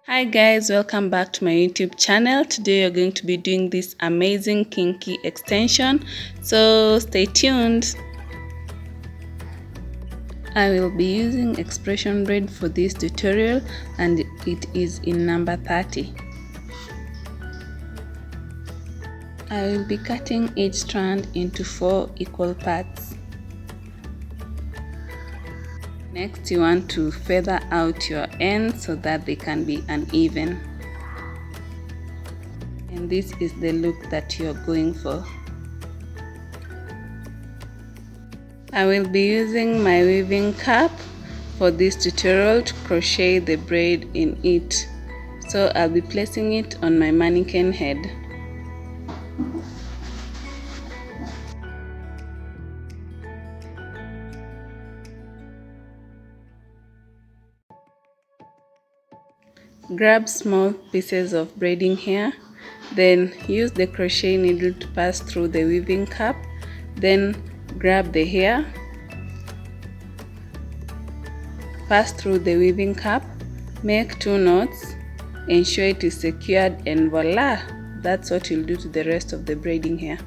Hi guys, welcome back to my YouTube channel. Today you're going to be doing this amazing kinky extension, so stay tuned. I will be using expression braid for this tutorial and it is in number 30. I will be cutting each strand into 4 equal parts. Next, you want to feather out your ends so that they can be uneven. And this is the look that you're going for. I will be using my weaving cap for this tutorial to crochet the braid in it. So I'll be placing it on my mannequin head. Grab small pieces of braiding hair, then use the crochet needle to pass through the weaving cap, then grab the hair, pass through the weaving cap, make 2 knots, ensure it is secured, and voila! That's what you'll do to the rest of the braiding hair.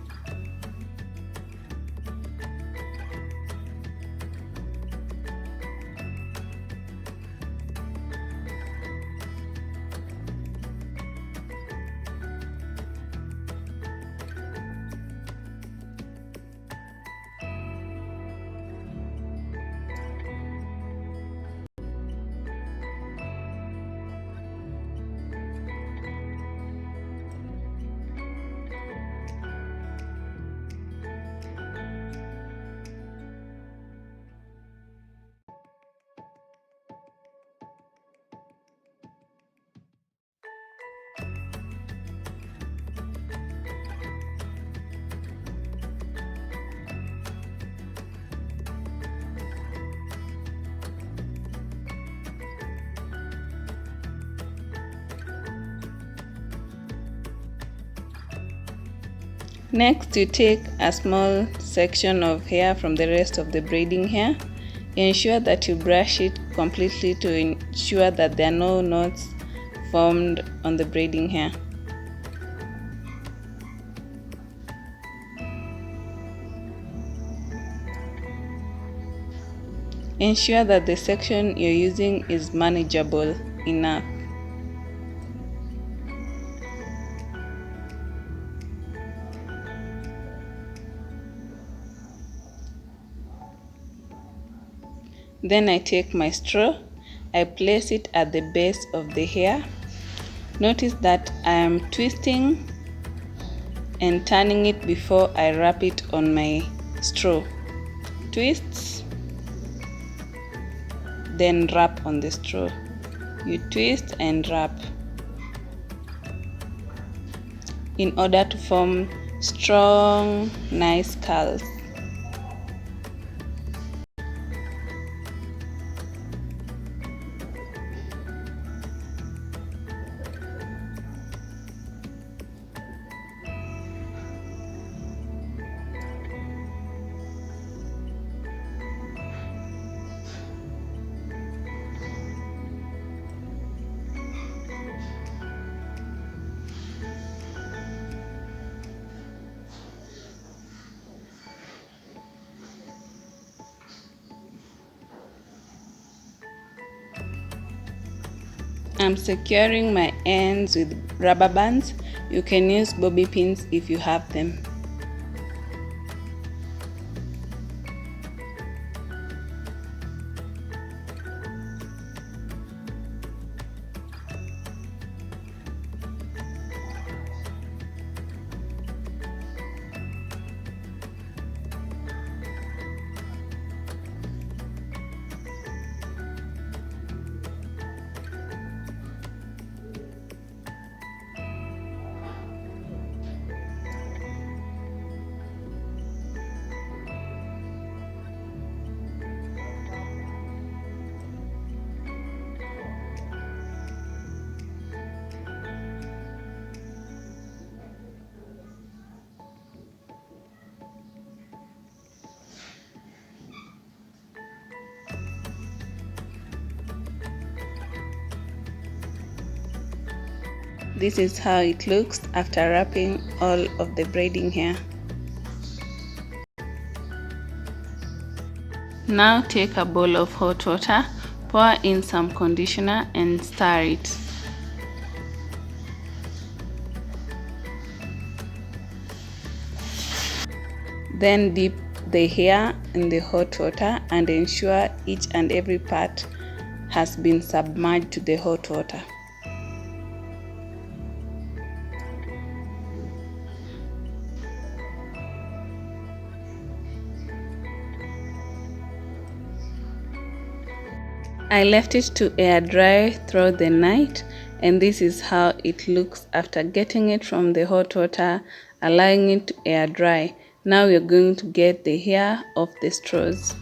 Next, you take a small section of hair from the rest of the braiding hair. Ensure that you brush it completely to ensure that there are no knots formed on the braiding hair. Ensure that the section you're using is manageable enough. Then I take my straw, I place it at the base of the hair. Notice that I am twisting and turning it before I wrap it on my straw. Twist, then wrap on the straw. You twist and wrap in order to form strong, nice curls. I'm securing my ends with rubber bands. You can use bobby pins if you have them. This is how it looks after wrapping all of the braiding hair. Now take a bowl of hot water, pour in some conditioner and stir it. Then dip the hair in the hot water and ensure each and every part has been submerged to the hot water. I left it to air dry throughout the night, and this is how it looks after getting it from the hot water, allowing it to air dry. Now we are going to get the hair off the straws.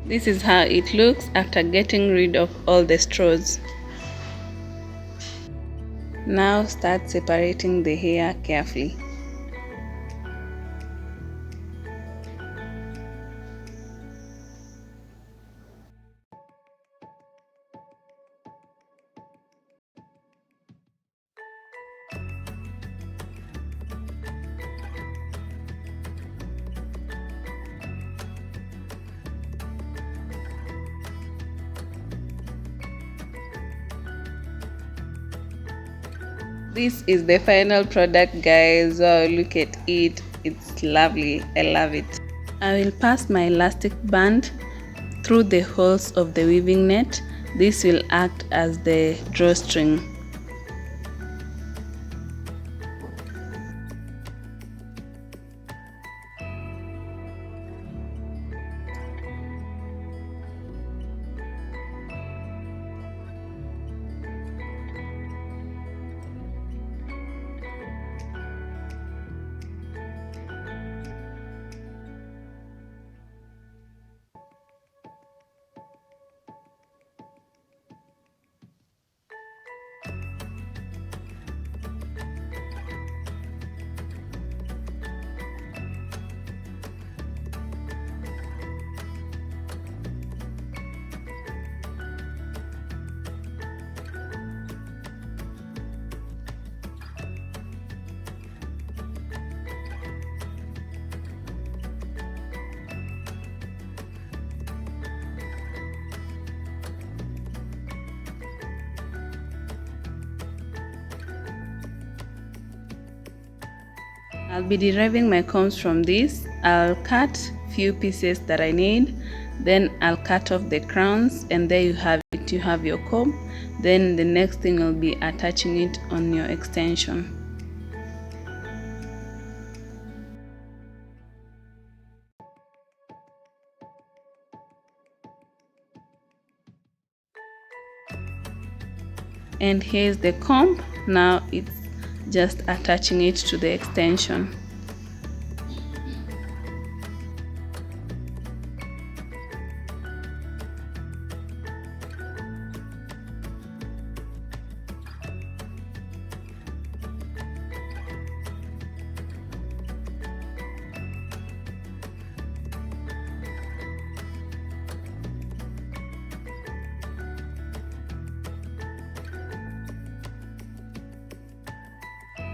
This is how it looks after getting rid of all the straws. Now start separating the hair carefully. This is the final product, guys. Wow, look at it. It's lovely. I love it. I will pass my elastic band through the holes of the weaving net. This will act as the drawstring. I'll be deriving my combs from this. I'll cut few pieces that I need, then I'll cut off the crowns, and there you have it. You have your comb. Then the next thing will be attaching it on your extension. And here's the comb. Now it's just attaching it to the extension.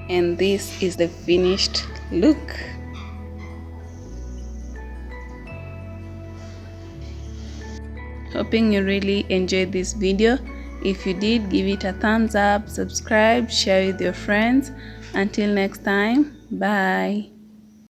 And this is the finished look. Hoping you really enjoyed this video. If you did, give it a thumbs up, subscribe, share with your friends. Until next time, bye.